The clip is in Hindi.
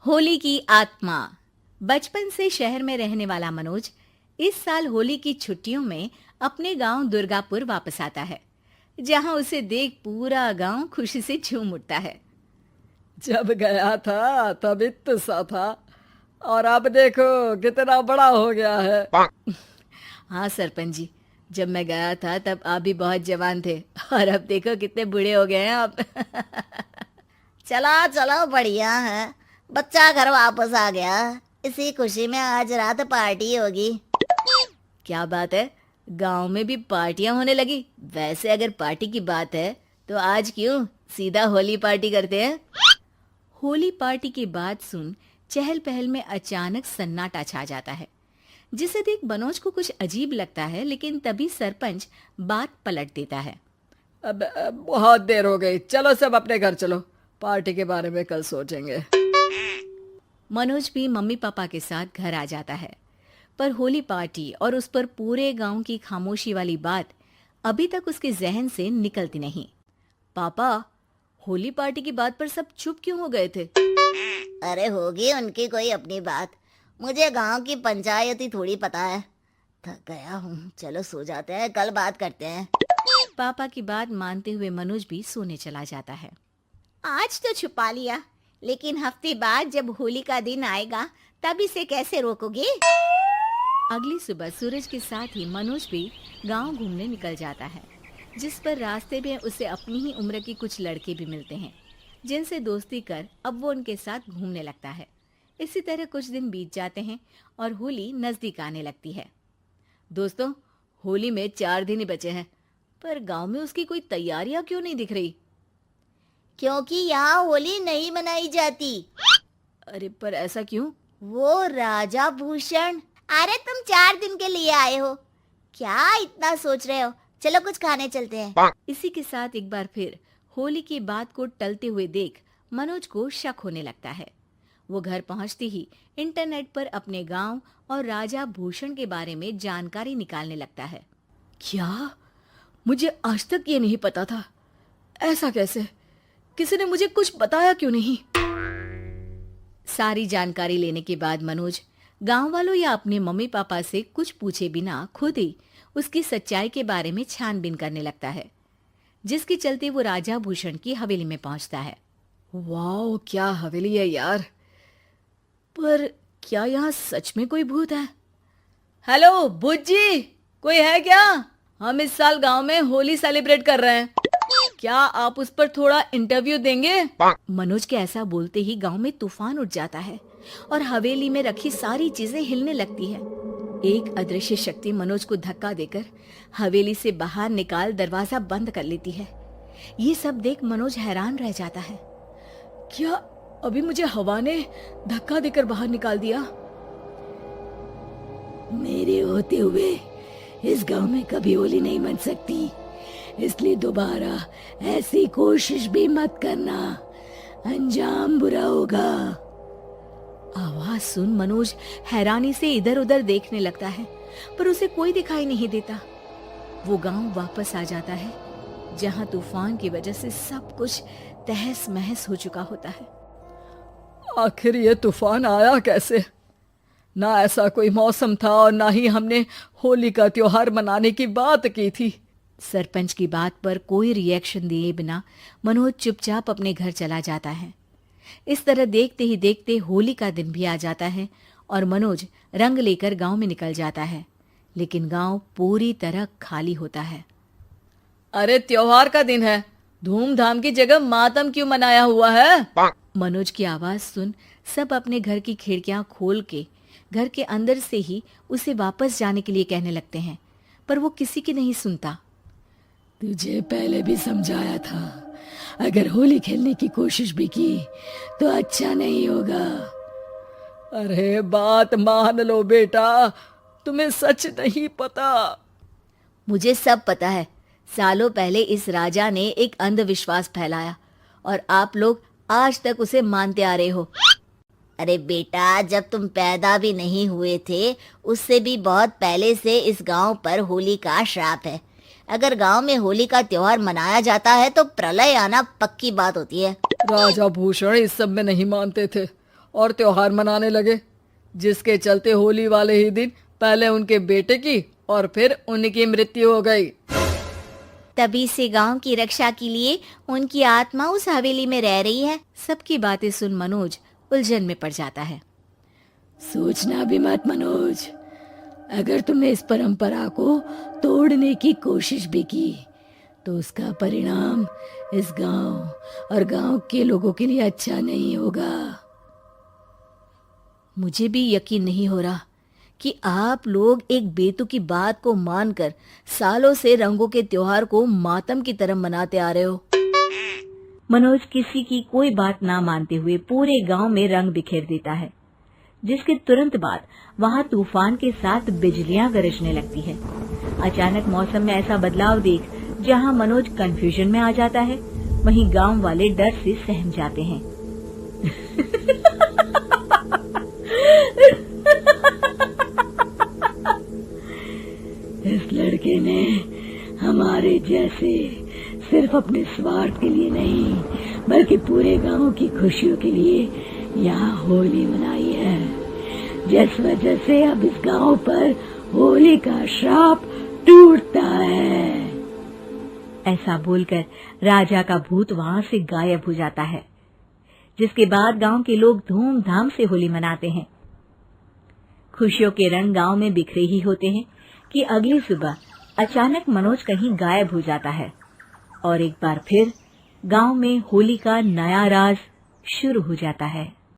होली की आत्मा। बचपन से शहर में रहने वाला मनोज इस साल होली की छुट्टियों में अपने गांव दुर्गापुर वापस आता है, जहां उसे देख पूरा गांव खुशी से झूम उठता है। जब गया था तब इतना सा था और अब देखो कितना बड़ा हो गया है। हाँ सरपंच जी, जब मैं गया था तब आप भी बहुत जवान थे और अब देखो कितने बूढ़े हो गए हैं आप। चलो चलो, बढ़िया है। बच्चा घर वापस आ गया। इसी खुशी में आज रात पार्टी होगी। क्या बात है, गांव में भी पार्टियां होने लगी। वैसे अगर पार्टी की बात है तो आज क्यों सीधा होली पार्टी करते हैं। होली पार्टी की बात सुन चहल पहल में अचानक सन्नाटा छा जाता है, जिसे देख मनोज को कुछ अजीब लगता है। लेकिन तभी सरपंच बात पलट देता है। अब बहुत देर हो गई, चलो सब अपने घर चलो, पार्टी के बारे में कल सोचेंगे। मनोज भी मम्मी पापा के साथ घर आ जाता है, पर होली पार्टी और उस पर पूरे गांव की खामोशी वाली बात अभी तक उसके जहन से निकलती नहीं। पापा, होली पार्टी की बात पर सब चुप क्यों हो गए थे? अरे होगी उनकी कोई अपनी बात। मुझे गांव की पंचायत ही थोड़ी पता है। थक गया हूँ, चलो सो जाते हैं, कल बात करते हैं। पापा की बात मानते हुए मनोज भी सोने चला जाता है। आज तो छुपा लिया, लेकिन हफ्ते बाद जब होली का दिन आएगा तब इसे कैसे रोकोगे? अगली सुबह सूरज के साथ ही मनोज भी गांव घूमने निकल जाता है, जिस पर रास्ते में उसे अपनी ही उम्र के कुछ लड़के भी मिलते हैं, जिनसे दोस्ती कर अब वो उनके साथ घूमने लगता है। इसी तरह कुछ दिन बीत जाते हैं और होली नजदीक आने लगती है। दोस्तों, होली में 4 दिन ही बचे हैं, पर गांव में उसकी कोई तैयारियां क्यों नहीं दिख रही? क्योंकि यहाँ होली नहीं मनाई जाती। अरे पर ऐसा क्यों? वो राजा भूषण। अरे तुम 4 दिन के लिए आए हो, क्या इतना सोच रहे हो? चलो कुछ खाने चलते हैं। इसी के साथ एक बार फिर होली की बात को टलते हुए देख मनोज को शक होने लगता है। वो घर पहुंचते ही इंटरनेट पर अपने गांव और राजा भूषण के बारे में जानकारी निकालने लगता है। क्या? मुझे आज तक ये नहीं पता था। ऐसा कैसे? किसी ने मुझे कुछ बताया क्यों नहीं? सारी जानकारी लेने के बाद मनोज गांव वालों या अपने मम्मी पापा से कुछ पूछे बिना खुद ही उसकी सच्चाई के बारे में छानबीन करने लगता है, जिसके चलते वो राजा भूषण की हवेली में पहुंचता है। वाह, क्या हवेली है यार। पर क्या यहाँ सच में कोई भूत है? हेलो भूत जी, कोई है क्या? हम इस साल गांव में होली सेलिब्रेट कर रहे हैं, क्या आप उस पर थोड़ा इंटरव्यू देंगे? मनोज के ऐसा बोलते ही गांव में तूफान उठ जाता है और हवेली में रखी सारी चीजें हिलने लगती है। एक अदृश्य शक्ति मनोज को धक्का देकर हवेली से बाहर निकाल दरवाजा बंद कर लेती है। ये सब देख मनोज हैरान रह जाता है। क्या अभी मुझे हवा ने धक्का देकर बाहर निकाल दिया? मेरे होते हुए इस गांव में कभी होली नहीं मन सकती, इसलिए दोबारा ऐसी कोशिश भी मत करना, अंजाम बुरा होगा। आवाज सुन मनोज हैरानी से इधर उधर देखने लगता है, पर उसे कोई दिखाई नहीं देता। वो गांव वापस आ जाता है, जहां तूफान की वजह से सब कुछ तहस महस हो चुका होता है। आखिर ये तूफान आया कैसे? ना ऐसा कोई मौसम था और ना ही हमने होली का त्योहार मनाने की बात की थी। सरपंच की बात पर कोई रिएक्शन दिए बिना मनोज चुपचाप अपने घर चला जाता है। इस तरह देखते ही देखते होली का दिन भी आ जाता है और मनोज रंग लेकर गांव में निकल जाता है, लेकिन गांव पूरी तरह खाली होता है। अरे त्योहार का दिन है, धूमधाम की जगह मातम क्यों मनाया हुआ है? मनोज की आवाज सुन सब अपने घर की खिड़कियां खोल के घर के अंदर से ही उसे वापस जाने के लिए कहने लगते हैं, पर वो किसी की नहीं सुनता। तुझे पहले भी समझाया था, अगर होली खेलने की कोशिश भी की तो अच्छा नहीं होगा। अरे बात मान लो बेटा, तुम्हें सच नहीं पता। मुझे सब पता है। सालों पहले इस राजा ने एक अंधविश्वास फैलाया और आप लोग आज तक उसे मानते आ रहे हो। अरे बेटा, जब तुम पैदा भी नहीं हुए थे उससे भी बहुत पहले से इस गांव पर होली का श्राप है। अगर गांव में होली का त्योहार मनाया जाता है तो प्रलय आना पक्की बात होती है। राजा भूषण इस सब में नहीं मानते थे और त्योहार मनाने लगे, जिसके चलते होली वाले ही दिन पहले उनके बेटे की और फिर उनकी मृत्यु हो गई। तभी से गांव की रक्षा के लिए उनकी आत्मा उस हवेली में रह रही है। सबकी बातें सुन मनोज उलझन में पड़ जाता है। सोचना भी मत मनोज, अगर तुमने इस परंपरा को तोड़ने की कोशिश भी की तो उसका परिणाम इस गांव और गांव के लोगों के लिए अच्छा नहीं होगा। मुझे भी यकीन नहीं हो रहा कि आप लोग एक बेतुकी बात को मानकर सालों से रंगों के त्योहार को मातम की तरह मनाते आ रहे हो। मनोज किसी की कोई बात ना मानते हुए पूरे गांव में रंग बिखेर देता है, जिसके तुरंत बाद वहां तूफान के साथ बिजलियां गरजने लगती है। अचानक मौसम में ऐसा बदलाव देख जहां मनोज कंफ्यूजन में आ जाता है, वहीं गांव वाले डर से सहम जाते हैं। इस लड़के ने हमारे जैसे सिर्फ अपने स्वार्थ के लिए नहीं बल्कि पूरे गांव की खुशियों के लिए यहाँ होली मनाई है, जिस वजह से अब इस गांव पर होली का श्राप टूटता है। ऐसा बोलकर राजा का भूत वहां से गायब हो जाता है, जिसके बाद गांव के लोग धूमधाम से होली मनाते हैं। खुशियों के रंग गांव में बिखरे ही होते हैं कि अगली सुबह अचानक मनोज कहीं गायब हो जाता है और एक बार फिर गांव में होली का नया राज शुरू हो जाता है।